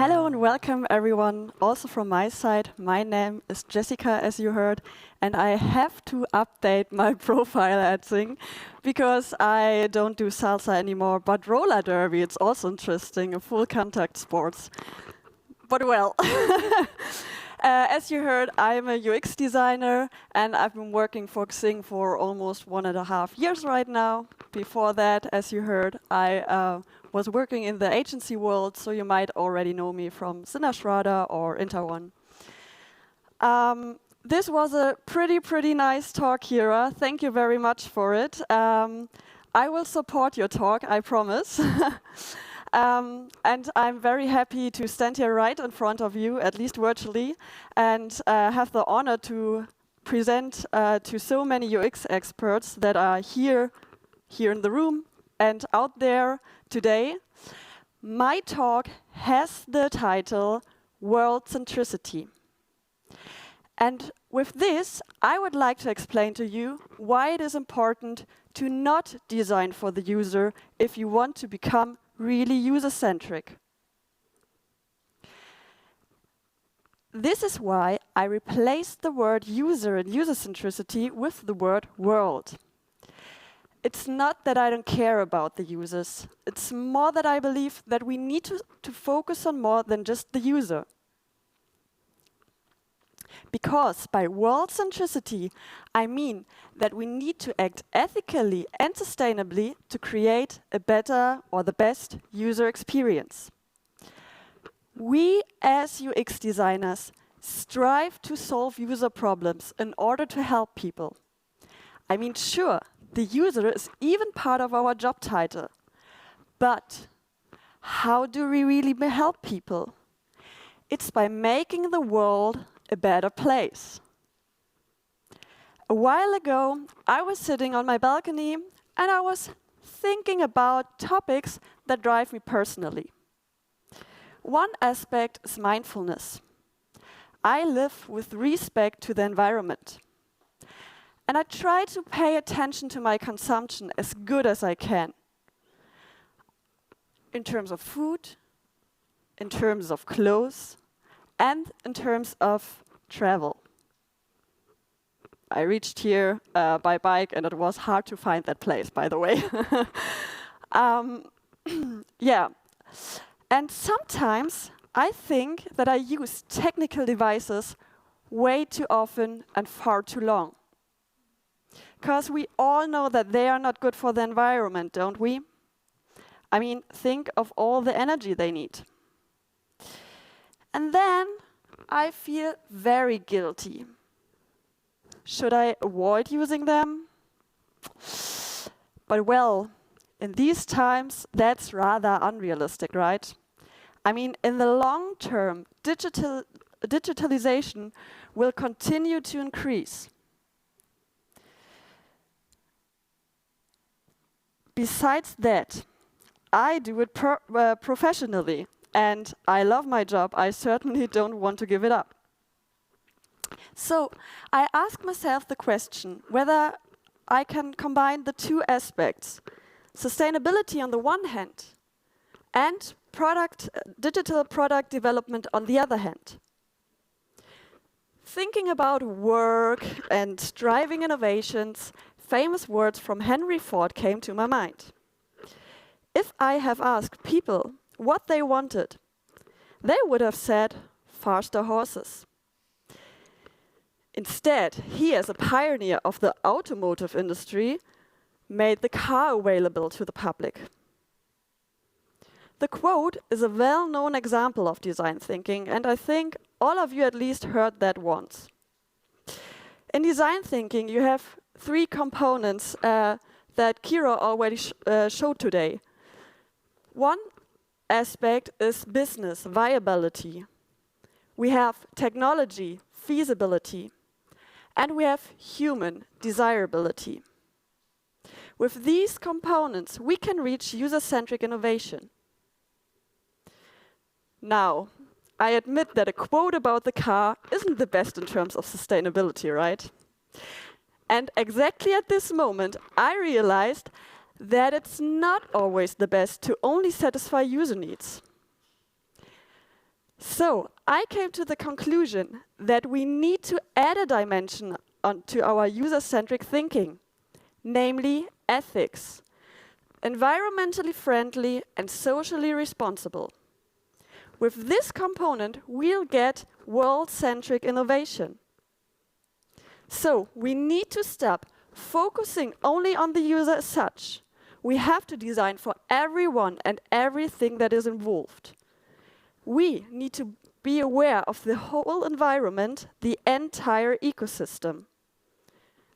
Hello and welcome everyone, also from my side. My name is Jessica, as you heard, and I have to update my profile at XING because I don't do salsa anymore, but roller derby, it's also interesting, a full contact sports. But well, as you heard, I'm a UX designer and I've been working for XING for almost 1.5 years right now. Before that, as you heard, I was working in the agency world, so you might already know me from SUNDAE or Interone. This was a pretty nice talk, Kira. Thank you very much for it. I will support your talk, I promise. And I'm very happy to stand here right in front of you, at least virtually, and have the honor to present to so many UX experts that are here in the room and out there today. My talk has the title World-centricity. And with this, I would like to explain to you why it is important to not design for the user if you want to become really user-centric. This is why I replaced the word user and user-centricity with the word world. It's not that I don't care about the users. It's more that I believe that we need to focus on more than just the user. Because by world-centricity, I mean that we need to act ethically and sustainably to create a better or the best user experience. We as UX designers strive to solve user problems in order to help people. I mean, sure, the user is even part of our job title. But how do we really help people? It's by making the world a better place. A while ago, I was sitting on my balcony and I was thinking about topics that drive me personally. One aspect is mindfulness. I live with respect to the environment. And I try to pay attention to my consumption as good as I can. In terms of food, in terms of clothes, and in terms of travel. I reached here by bike, and it was hard to find that place, by the way. Yeah. And sometimes I think that I use technical devices way too often and far too long. Because we all know that they are not good for the environment, don't we? I mean, think of all the energy they need. And then I feel very guilty. Should I avoid using them? But well, in these times, that's rather unrealistic, right? I mean, in the long term, digitalization will continue to increase. Besides that, I do it professionally, and I love my job. I certainly don't want to give it up. So I ask myself the question whether I can combine the two aspects, sustainability on the one hand, and digital product development on the other hand. Thinking about work and driving innovations, famous words from Henry Ford came to my mind. If I have asked people what they wanted, they would have said faster horses. Instead, he, as a pioneer of the automotive industry, made the car available to the public. The quote is a well-known example of design thinking, and I think all of you at least heard that once. In design thinking, you have 3 components that Kira already showed today. One aspect is business viability. We have technology feasibility. And we have human desirability. With these components, we can reach user-centric innovation. Now, I admit that a quote about the car isn't the best in terms of sustainability, right? And exactly at this moment, I realized that it's not always the best to only satisfy user needs. So I came to the conclusion that we need to add a dimension to our user-centric thinking, namely ethics, environmentally friendly and socially responsible. With this component, we'll get world-centric innovation. So we need to stop focusing only on the user as such. We have to design for everyone and everything that is involved. We need to be aware of the whole environment, the entire ecosystem.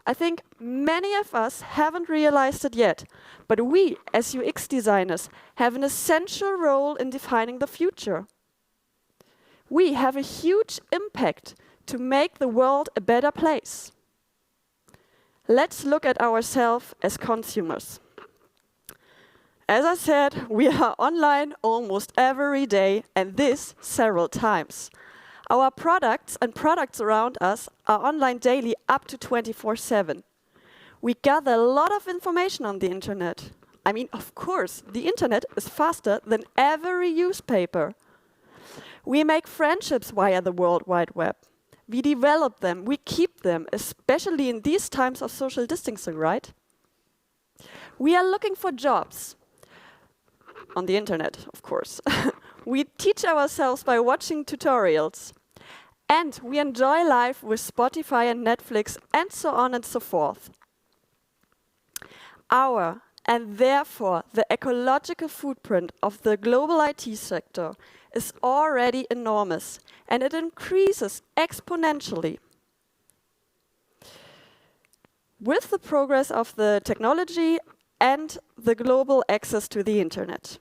I think many of us haven't realized it yet, but we, as UX designers, have an essential role in defining the future. We have a huge impact to make the world a better place. Let's look at ourselves as consumers. As I said, we are online almost every day, and this several times. Our products and products around us are online daily up to 24/7. We gather a lot of information on the internet. I mean, of course, the internet is faster than every newspaper. We make friendships via the World Wide Web. We develop them, we keep them, especially in these times of social distancing, right? We are looking for jobs. On the internet, of course. We teach ourselves by watching tutorials. And we enjoy life with Spotify and Netflix and so on and so forth. Our, and therefore the ecological footprint of the global IT sector is already enormous, and it increases exponentially. With the progress of the technology and the global access to the internet.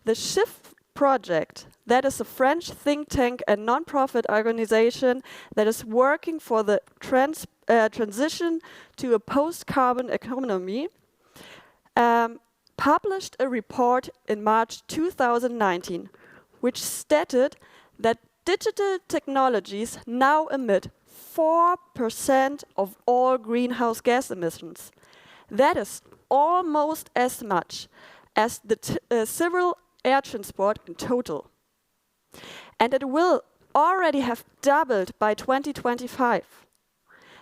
The SHIFT project, that is a French think tank and non-profit organization that is working for the transition to a post-carbon economy, published a report in March 2019, which stated that digital technologies now emit 4% of all greenhouse gas emissions. That is almost as much as the civil air transport in total. And it will already have doubled by 2025.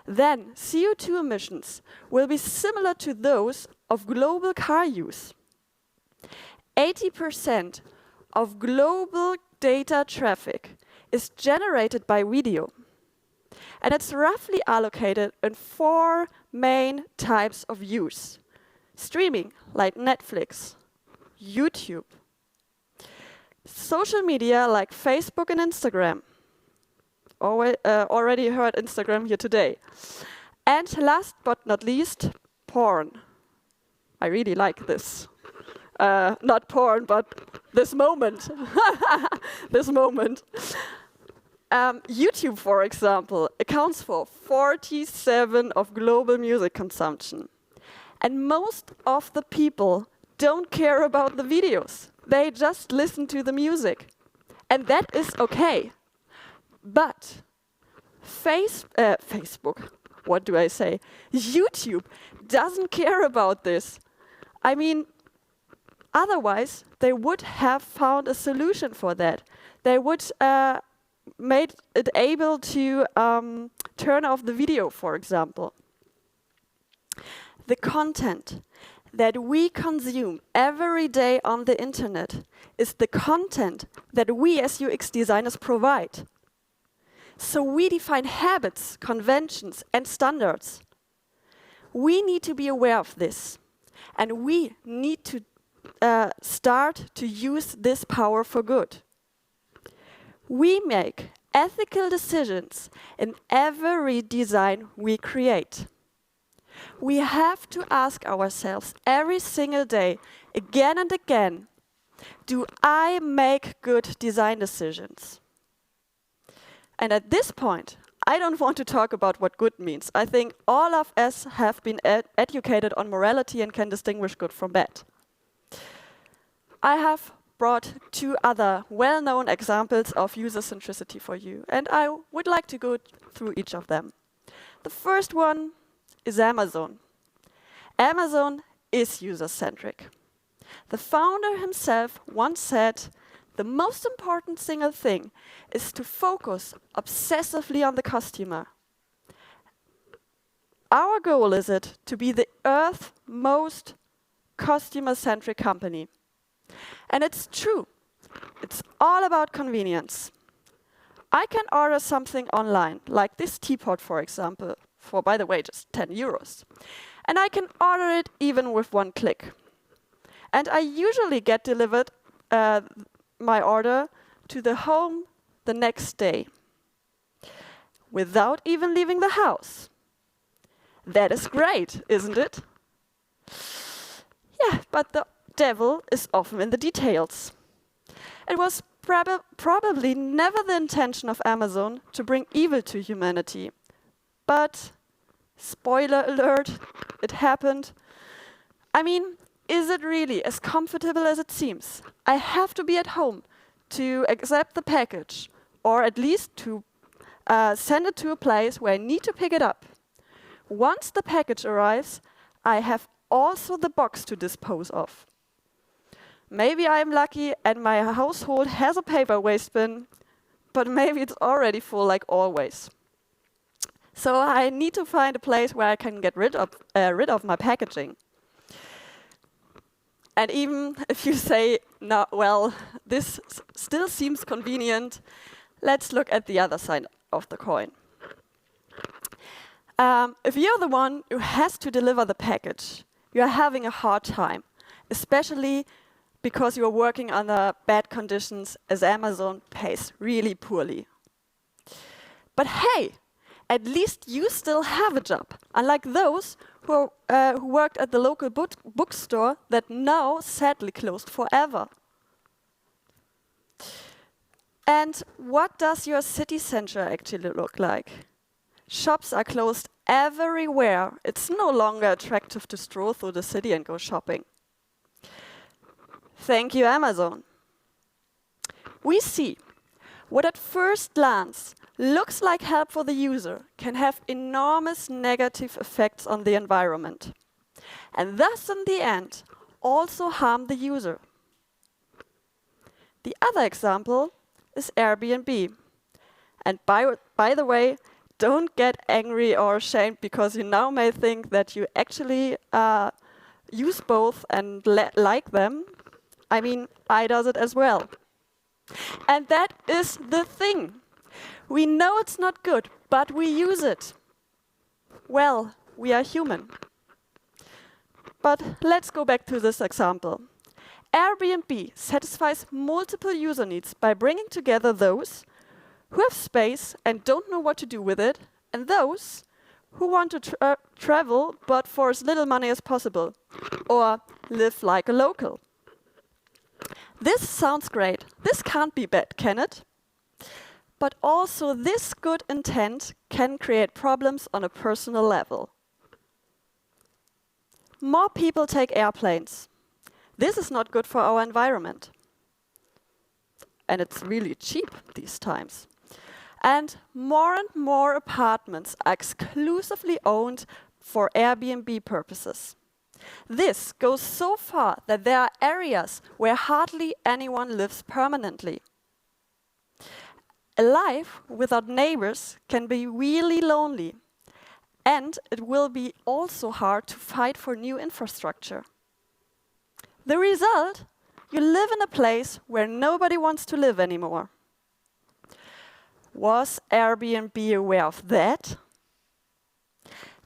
Then CO2 emissions will be similar to those of global car use. 80% of global data traffic is generated by video. And it's roughly allocated in 4 main types of use. Streaming, like Netflix, YouTube, social media like Facebook and Instagram. Already heard Instagram here today. And last but not least, porn. I really like this. Not porn, but this moment. This moment. YouTube, for example, accounts for 47% of global music consumption. And most of the people don't care about the videos. They just listen to the music. And that is okay. But Facebook, what do I say? YouTube doesn't care about this. I mean, otherwise, they would have found a solution for that. They would made it able to turn off the video, for example. The content that we consume every day on the internet is the content that we as UX designers provide. So we define habits, conventions, and standards. We need to be aware of this, and we need to start to use this power for good. We make ethical decisions in every design we create. We have to ask ourselves every single day, again and again, do I make good design decisions? And at this point, I don't want to talk about what good means. I think all of us have been educated on morality and can distinguish good from bad. I have brought 2 other well-known examples of user-centricity for you, and I would like to go through each of them. The first one is Amazon. Amazon is user-centric. The founder himself once said the most important single thing is to focus obsessively on the customer. Our goal is it to be the Earth's most customer-centric company. And it's true. It's all about convenience. I can order something online, like this teapot, for example, for, by the way, just 10 euros. And I can order it even with one click. And I usually get delivered my order to the home the next day, without even leaving the house. That is great, isn't it? Yeah, but the devil is often in the details. It was probably never the intention of Amazon to bring evil to humanity. But, spoiler alert, it happened. I mean, is it really as comfortable as it seems? I have to be at home to accept the package, or at least to send it to a place where I need to pick it up. Once the package arrives, I have also the box to dispose of. Maybe I'm lucky and my household has a paper waste bin, but maybe it's already full like always. So I need to find a place where I can get rid of my packaging. And even if you say, no, well, this still seems convenient, let's look at the other side of the coin. If you're the one who has to deliver the package, you're having a hard time, especially because you're working under bad conditions as Amazon pays really poorly. But hey, at least you still have a job, unlike those who worked at the local bookstore that now sadly closed forever. And what does your city center actually look like? Shops are closed everywhere. It's no longer attractive to stroll through the city and go shopping. Thank you, Amazon. We see what at first glance looks like help for the user can have enormous negative effects on the environment, and thus in the end also harm the user. The other example is Airbnb. And by the way, don't get angry or ashamed because you now may think that you actually use both and like them. I mean, I does it as well. And that is the thing. We know it's not good, but we use it. Well, we are human. But let's go back to this example. Airbnb satisfies multiple user needs by bringing together those who have space and don't know what to do with it, and those who want to travel but for as little money as possible, or live like a local. This sounds great. This can't be bad, can it? But also this good intent can create problems on a personal level. More people take airplanes. This is not good for our environment. And it's really cheap these times. And more apartments are exclusively owned for Airbnb purposes. This goes so far that there are areas where hardly anyone lives permanently. A life without neighbors can be really lonely, and it will be also hard to fight for new infrastructure. The result? You live in a place where nobody wants to live anymore. Was Airbnb aware of that?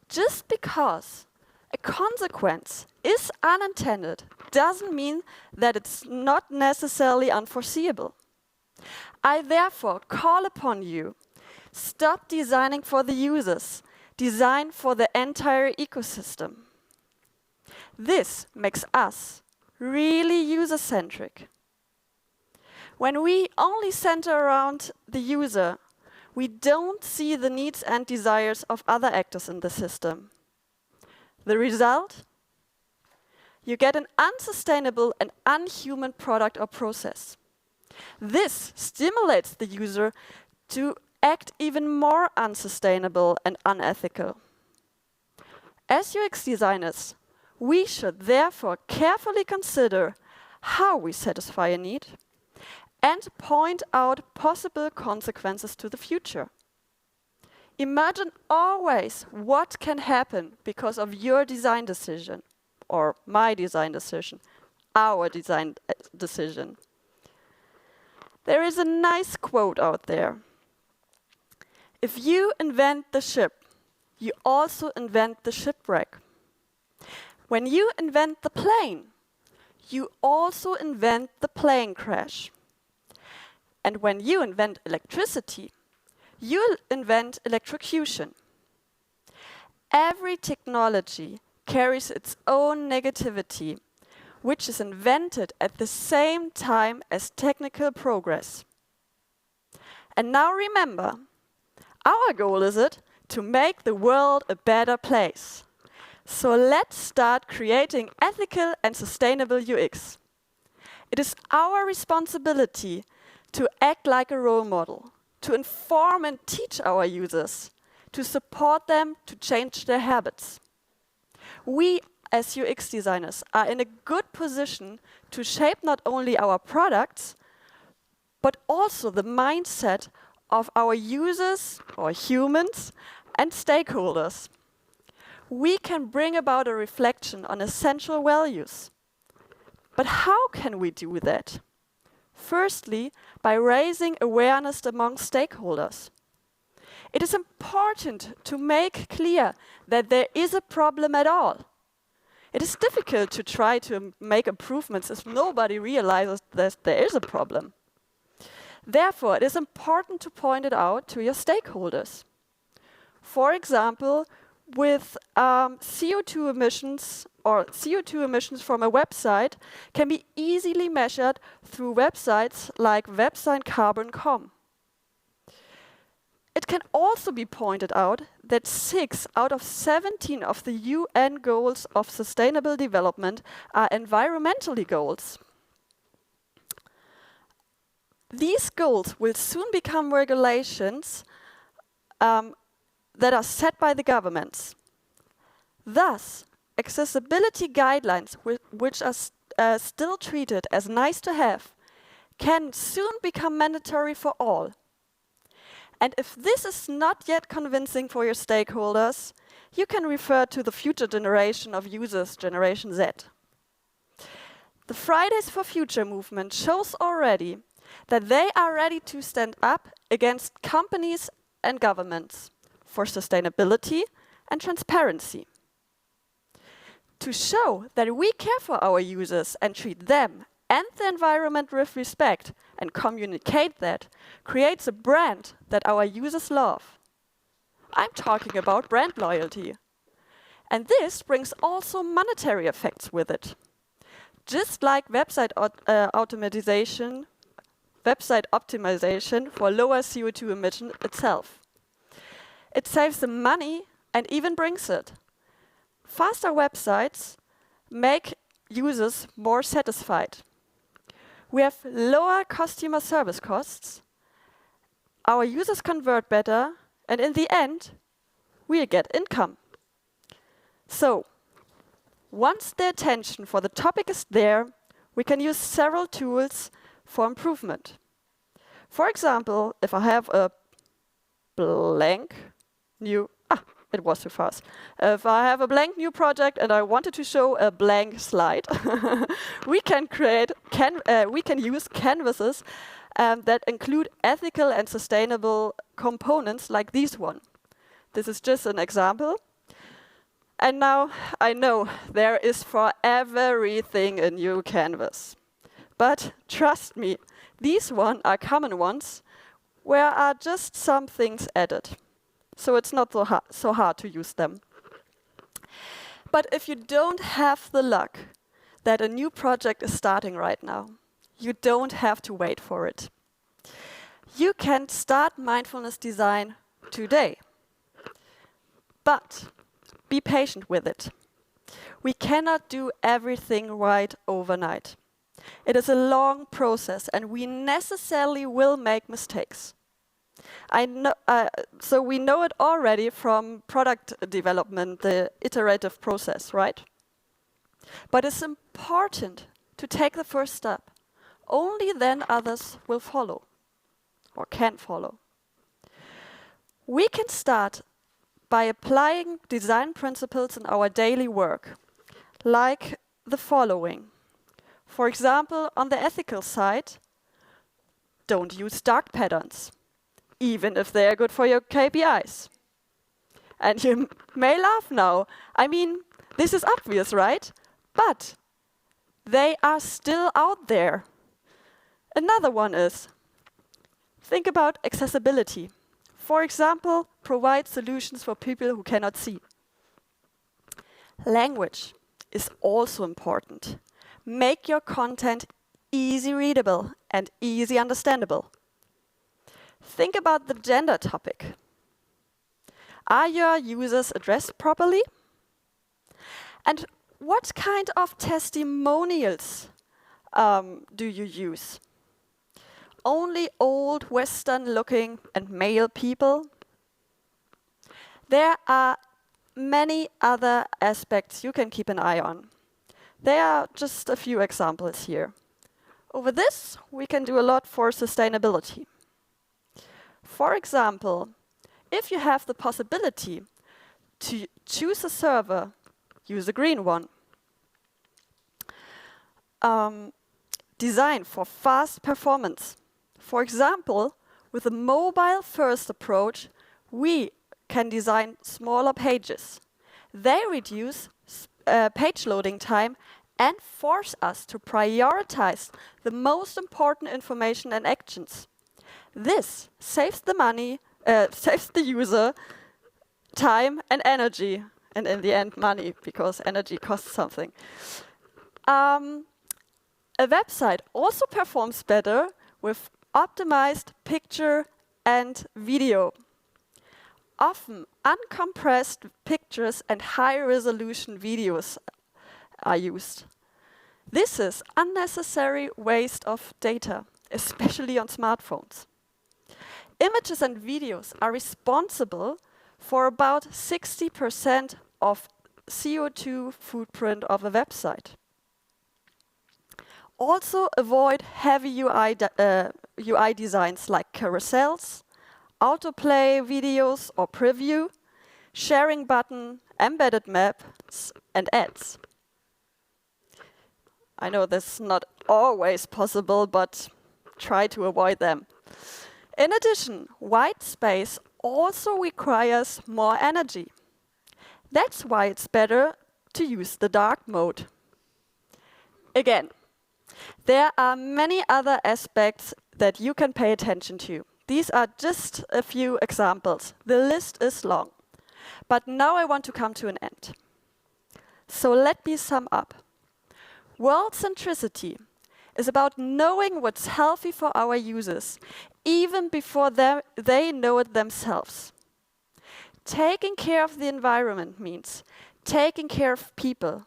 Just because a consequence is unintended doesn't mean that it's not necessarily unforeseeable. I therefore call upon you, stop designing for the users, design for the entire ecosystem. This makes us really user-centric. When we only center around the user, we don't see the needs and desires of other actors in the system. The result? You get an unsustainable and unhuman product or process. This stimulates the user to act even more unsustainable and unethical. As UX designers, we should therefore carefully consider how we satisfy a need and point out possible consequences to the future. Imagine always what can happen because of your design decision, or my design decision, our design decision. There is a nice quote out there. If you invent the ship, you also invent the shipwreck. When you invent the plane, you also invent the plane crash. And when you invent electricity, you invent electrocution. Every technology carries its own negativity, which is invented at the same time as technical progress. And now remember, our goal is it to make the world a better place. So let's start creating ethical and sustainable UX. It is our responsibility to act like a role model, to inform and teach our users, to support them to change their habits. We, as UX designers, are in a good position to shape not only our products, but also the mindset of our users, or humans, and stakeholders. We can bring about a reflection on essential values. But how can we do that? Firstly, by raising awareness among stakeholders. It is important to make clear that there is a problem at all. It is difficult to try to make improvements if nobody realizes that there is a problem. Therefore, it is important to point it out to your stakeholders. For example, with CO2 emissions, or CO2 emissions from a website can be easily measured through websites like websitecarbon.com. It can also be pointed out that 6 out of 17 of the UN goals of sustainable development are environmental goals. These goals will soon become regulations that are set by the governments. Thus, accessibility guidelines, which are still treated as nice to have, can soon become mandatory for all. And if this is not yet convincing for your stakeholders, you can refer to the future generation of users, Generation Z. The Fridays for Future movement shows already that they are ready to stand up against companies and governments for sustainability and transparency. To show that we care for our users and treat them and the environment with respect and communicate that creates a brand that our users love. I'm talking about brand loyalty. And this brings also monetary effects with it. Just like website optimization for lower CO2 emission itself. It saves them money and even brings it. Faster websites make users more satisfied. We have lower customer service costs, our users convert better, and in the end, we get income. So, once the attention for the topic is there, we can use several tools for improvement. For example, if I have a blank new, it was too fast. If I have a blank new project and I wanted to show a blank slide, we can use canvases that include ethical and sustainable components like this one. This is just an example. And now I know there is for everything a new canvas. But trust me, these ones are common ones where are just some things added. So it's not so hard to use them. But if you don't have the luck that a new project is starting right now, you don't have to wait for it. You can start mindfulness design today. But be patient with it. We cannot do everything right overnight. It is a long process and we necessarily will make mistakes. So we know it already from product development, the iterative process, right? But it's important to take the first step. Only then others will follow, or can follow. We can start by applying design principles in our daily work, like the following. For example, on the ethical side, don't use dark patterns, even if they are good for your KPIs. And you may laugh now. I mean, this is obvious, right? But they are still out there. Another one is, think about accessibility. For example, provide solutions for people who cannot see. Language is also important. Make your content easy readable and easy understandable. Think about the gender topic. Are your users addressed properly? And what kind of testimonials do you use? Only old, Western-looking and male people? There are many other aspects you can keep an eye on. There are just a few examples here. Over this, we can do a lot for sustainability. For example, if you have the possibility to choose a server, use a green one. Design for fast performance. For example, with a mobile-first approach, we can design smaller pages. They reduce page loading time and force us to prioritize the most important information and actions. This saves the money, saves the user time and energy, and in the end money, because energy costs something. A website also performs better with optimized picture and video. Often uncompressed pictures and high-resolution videos are used. This is unnecessary waste of data, especially on smartphones. Images and videos are responsible for about 60% of CO2 footprint of a website. Also avoid heavy UI designs like carousels, autoplay videos or preview, sharing button, embedded maps, and ads. I know this is not always possible, but try to avoid them. In addition, white space also requires more energy. That's why it's better to use the dark mode. Again, there are many other aspects that you can pay attention to. These are just a few examples. The list is long. But now I want to come to an end. So let me sum up. World-centricity is about knowing what's healthy for our users, even before they know it themselves. Taking care of the environment means taking care of people.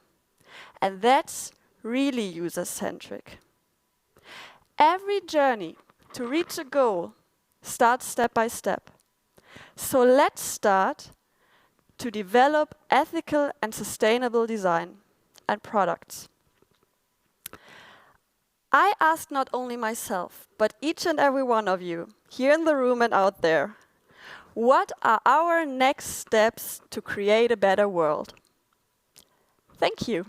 And that's really user-centric. Every journey to reach a goal starts step by step. So let's start to develop ethical and sustainable design and products. I ask not only myself, but each and every one of you, here in the room and out there, what are our next steps to create a better world? Thank you.